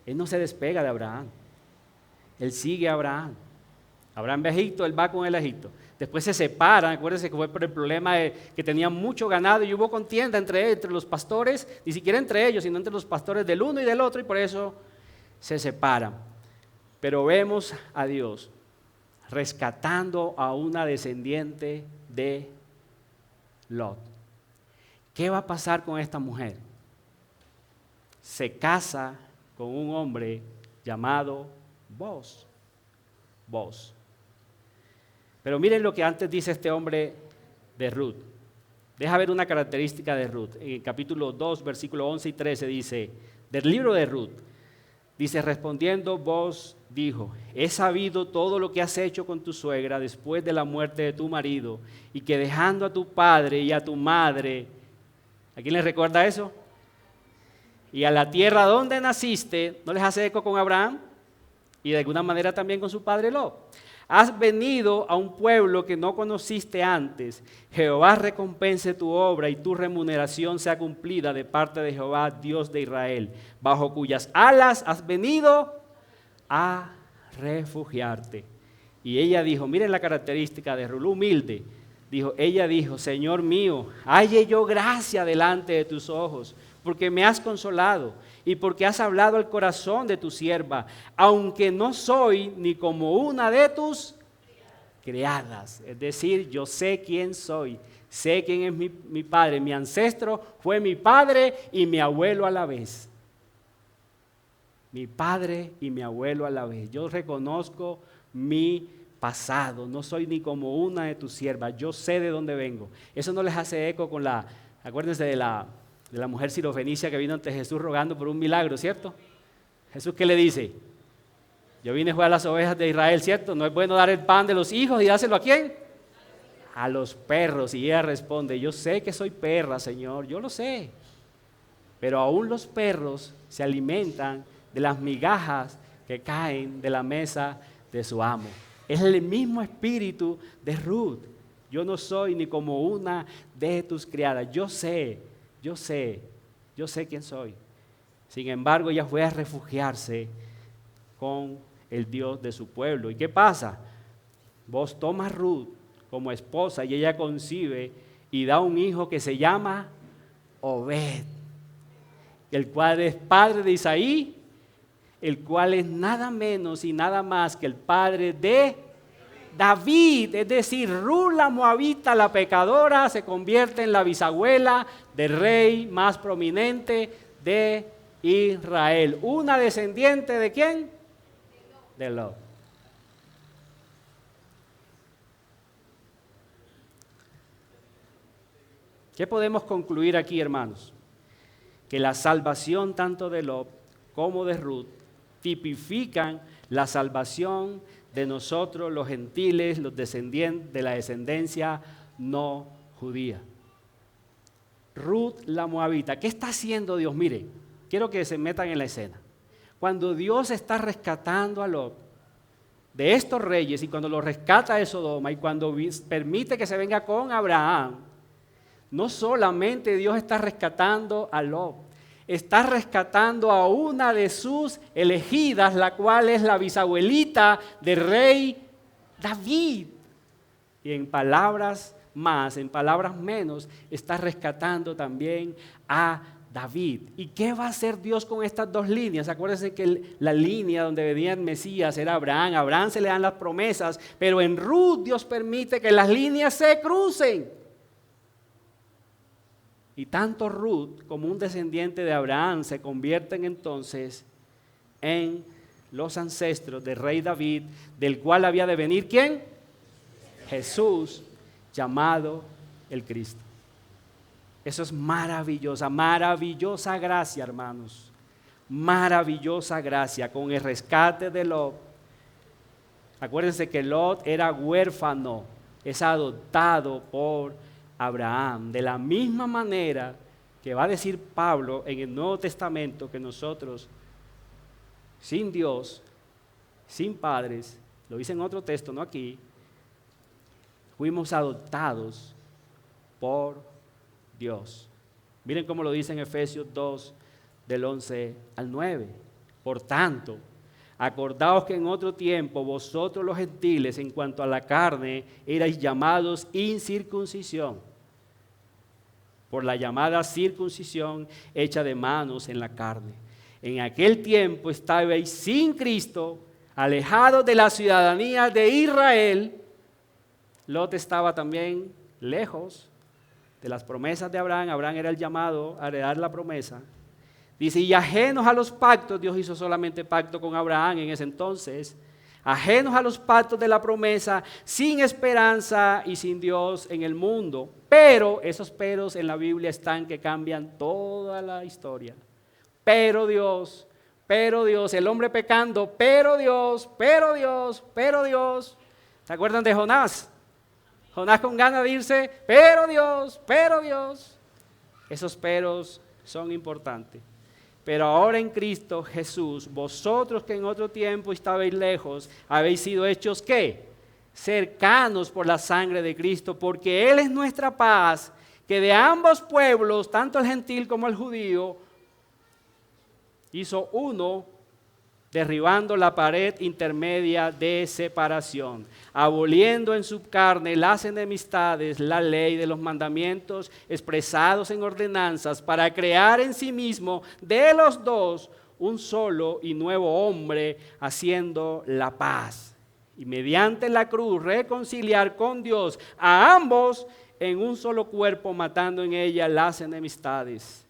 Él no se despega de Abraham, él sigue a Abraham. Abraham ve a Egipto, él va con el Egipto. Después se separan, acuérdense que fue por el problema de que tenían mucho ganado y hubo contienda entre los pastores, ni siquiera entre ellos, sino entre los pastores del uno y del otro, y por eso se separan. Pero vemos a Dios rescatando a una descendiente de Lot. ¿Qué va a pasar con esta mujer? Se casa con un hombre llamado Boaz. Pero miren lo que antes dice este hombre de Ruth. Deja ver una característica de Ruth. En el capítulo 2, versículos 11 y 13 dice, del libro de Ruth, dice, respondiendo Boaz dijo, he sabido todo lo que has hecho con tu suegra después de la muerte de tu marido, y que dejando a tu padre y a tu madre, ¿a quién les recuerda eso? Y a la tierra donde naciste, ¿no les hace eco con Abraham? Y de alguna manera también con su padre Lot. Has venido a un pueblo que no conociste antes. Jehová recompense tu obra y tu remuneración sea cumplida de parte de Jehová, Dios de Israel, bajo cuyas alas has venido a refugiarte. Y ella dijo, miren la característica de Ruth, humilde. Ella dijo, Señor mío, halle yo gracia delante de tus ojos, porque me has consolado y porque has hablado al corazón de tu sierva, aunque no soy ni como una de tus criadas. Es decir, yo sé quién soy, sé quién es mi padre, mi ancestro fue mi padre y mi abuelo a la vez. Mi padre y mi abuelo a la vez. Yo reconozco mi pasado, no soy ni como una de tus siervas, yo sé de dónde vengo. Eso no les hace eco con acuérdense de la mujer sirofenicia que vino ante Jesús rogando por un milagro, ¿cierto? Jesús, ¿qué le dice? Yo vine a jugar a las ovejas de Israel, ¿cierto? No es bueno dar el pan de los hijos y dárselo ¿a quién? A los perros. Y ella responde, yo sé que soy perra, Señor, yo lo sé. Pero aún los perros se alimentan de las migajas que caen de la mesa de su amo. Es el mismo espíritu de Ruth. Yo no soy ni como una de tus criadas. Yo sé quién soy. Sin embargo, ella fue a refugiarse con el Dios de su pueblo. ¿Y qué pasa? Vos tomas a Ruth como esposa y ella concibe y da un hijo que se llama Obed, el cual es padre de Isaí, el cual es nada menos y nada más que el padre de David. Es decir, Ruth la moabita, la pecadora, se convierte en la bisabuela del rey más prominente de Israel. Una descendiente ¿de quién? De Lot. ¿Qué podemos concluir aquí, hermanos? Que la salvación tanto de Lot como de Ruth tipifican la salvación de nosotros los gentiles, los descendientes de la descendencia no judía. Ruth la moabita, ¿qué está haciendo Dios? Miren, quiero que se metan en la escena. Cuando Dios está rescatando a Lot de estos reyes y cuando lo rescata de Sodoma y cuando permite que se venga con Abraham, no solamente Dios está rescatando a Lot, está rescatando a una de sus elegidas, la cual es la bisabuelita del rey David. Y en palabras más, en palabras menos, está rescatando también a David. ¿Y qué va a hacer Dios con estas dos líneas? Acuérdense que la línea donde venía el Mesías era Abraham. A Abraham se le dan las promesas, pero en Ruth Dios permite que las líneas se crucen. Y tanto Ruth como un descendiente de Abraham se convierten entonces en los ancestros del rey David, del cual había de venir ¿quién? Jesús, llamado el Cristo. Eso es maravillosa, maravillosa gracia, hermanos. Maravillosa gracia con el rescate de Lot. Acuérdense que Lot era huérfano, es adoptado por Abraham. De la misma manera que va a decir Pablo en el Nuevo Testamento que nosotros, sin Dios, sin padres, lo dice en otro texto, no aquí, fuimos adoptados por Dios. Miren cómo lo dice en Efesios 2, del 11 al 9. Por tanto, acordaos que en otro tiempo vosotros los gentiles, en cuanto a la carne, erais llamados incircuncisión, por la llamada circuncisión hecha de manos en la carne. En aquel tiempo estabais sin Cristo, alejados de la ciudadanía de Israel. Lot estaba también lejos de las promesas de Abraham. Abraham era el llamado a heredar la promesa. Dice, y ajenos a los pactos, Dios hizo solamente pacto con Abraham en ese entonces, ajenos a los pactos de la promesa, sin esperanza y sin Dios en el mundo. Pero, esos peros en la Biblia están que cambian toda la historia. Pero Dios, el hombre pecando, pero Dios. ¿Se acuerdan de Jonás? Jonás con ganas de irse, pero Dios. Esos peros son importantes. Pero ahora en Cristo Jesús, vosotros que en otro tiempo estabais lejos, habéis sido hechos ¿qué? Cercanos por la sangre de Cristo, porque Él es nuestra paz, que de ambos pueblos, tanto el gentil como el judío, hizo uno, derribando la pared intermedia de separación, aboliendo en su carne las enemistades, la ley de los mandamientos expresados en ordenanzas, para crear en sí mismo de los dos un solo y nuevo hombre, haciendo la paz. Y mediante la cruz reconciliar con Dios a ambos en un solo cuerpo, matando en ella las enemistades.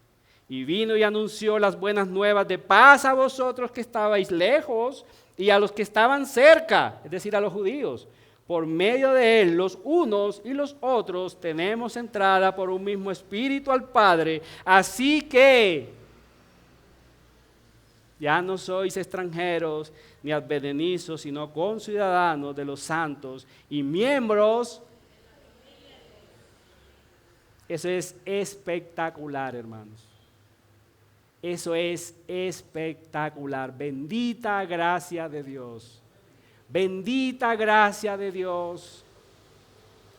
Y vino y anunció las buenas nuevas de paz a vosotros que estabais lejos y a los que estaban cerca, es decir, a los judíos. Por medio de él, los unos y los otros tenemos entrada por un mismo espíritu al Padre. Así que ya no sois extranjeros ni advenedizos, sino conciudadanos de los santos y miembros. Eso es espectacular, hermanos. Eso es espectacular. Bendita gracia de Dios. Bendita gracia de Dios.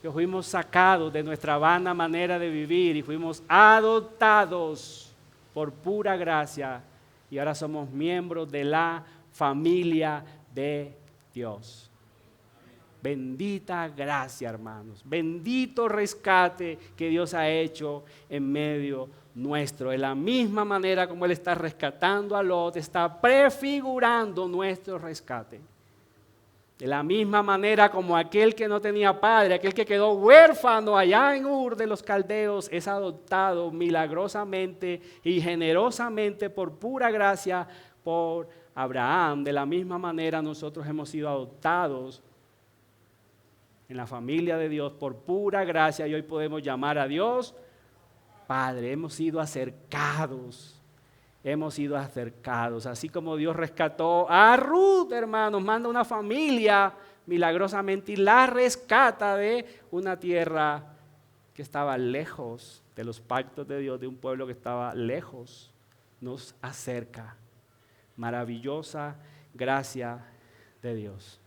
Que fuimos sacados de nuestra vana manera de vivir y fuimos adoptados por pura gracia. Y ahora somos miembros de la familia de Dios. Bendita gracia, hermanos. Bendito rescate que Dios ha hecho en medio nuestro. De la misma manera como Él está rescatando a Lot, está prefigurando nuestro rescate. De la misma manera como aquel que no tenía padre, aquel que quedó huérfano allá en Ur de los Caldeos, es adoptado milagrosamente y generosamente por pura gracia por Abraham. De la misma manera nosotros hemos sido adoptados en la familia de Dios por pura gracia y hoy podemos llamar a Dios Padre. Hemos sido acercados. Así como Dios rescató a Ruth, hermanos, manda una familia milagrosamente y la rescata de una tierra que estaba lejos de los pactos de Dios, de un pueblo que estaba lejos, nos acerca. Maravillosa gracia de Dios.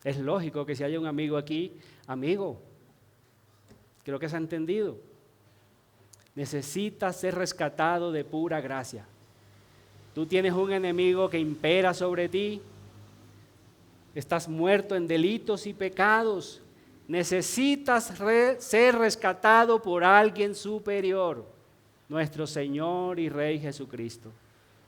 Es lógico que si hay un amigo aquí, amigo, creo que se ha entendido. Necesitas ser rescatado de pura gracia. Tú tienes un enemigo que impera sobre ti. Estás muerto en delitos y pecados. Necesitas ser rescatado por alguien superior, nuestro Señor y Rey Jesucristo.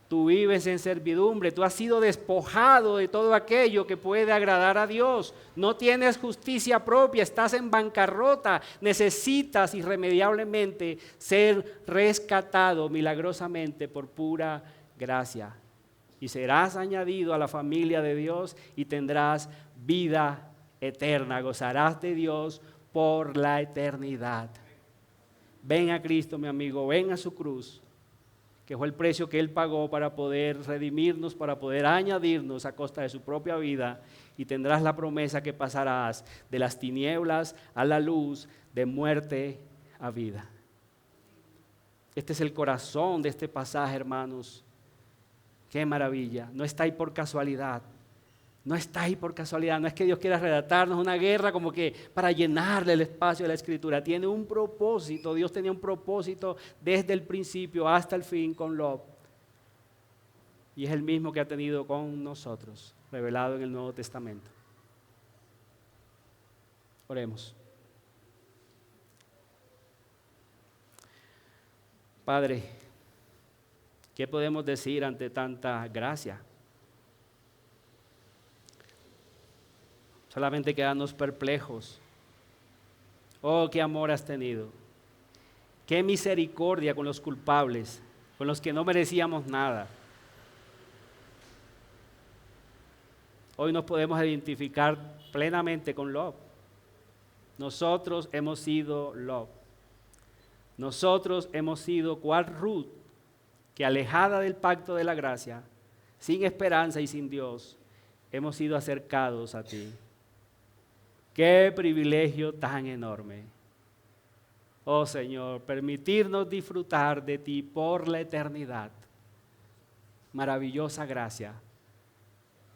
Tú vives en servidumbre, tú has sido despojado de todo aquello que puede agradar a Dios. No tienes justicia propia, estás en bancarrota. Necesitas irremediablemente ser rescatado milagrosamente por pura gracia. Y serás añadido a la familia de Dios y tendrás vida eterna. Gozarás de Dios por la eternidad. Ven a Cristo, mi amigo, ven a su cruz, que fue el precio que Él pagó para poder redimirnos, para poder añadirnos a costa de su propia vida, y tendrás la promesa que pasarás de las tinieblas a la luz, de muerte a vida. Este es el corazón de este pasaje, hermanos. ¡Qué maravilla! No está ahí por casualidad. No está ahí por casualidad. No es que Dios quiera relatarnos una guerra como que para llenarle el espacio de la Escritura. Tiene un propósito. Dios tenía un propósito desde el principio hasta el fin con Lot. Y es el mismo que ha tenido con nosotros, revelado en el Nuevo Testamento. Oremos. Padre, ¿qué podemos decir ante tanta gracia? Solamente quedarnos perplejos. Oh, qué amor has tenido. Qué misericordia con los culpables, con los que no merecíamos nada. Hoy nos podemos identificar plenamente con Lot. Nosotros hemos sido Lot. Nosotros hemos sido cual Ruth, que alejada del pacto de la gracia, sin esperanza y sin Dios, hemos sido acercados a ti. ¡Qué privilegio tan enorme! Oh Señor, permitirnos disfrutar de ti por la eternidad. Maravillosa gracia,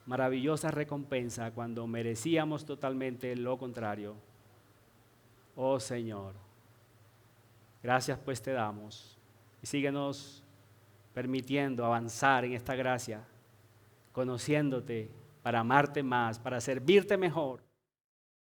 maravillosa recompensa cuando merecíamos totalmente lo contrario. Oh Señor, gracias pues te damos y síguenos permitiendo avanzar en esta gracia, conociéndote para amarte más, para servirte mejor.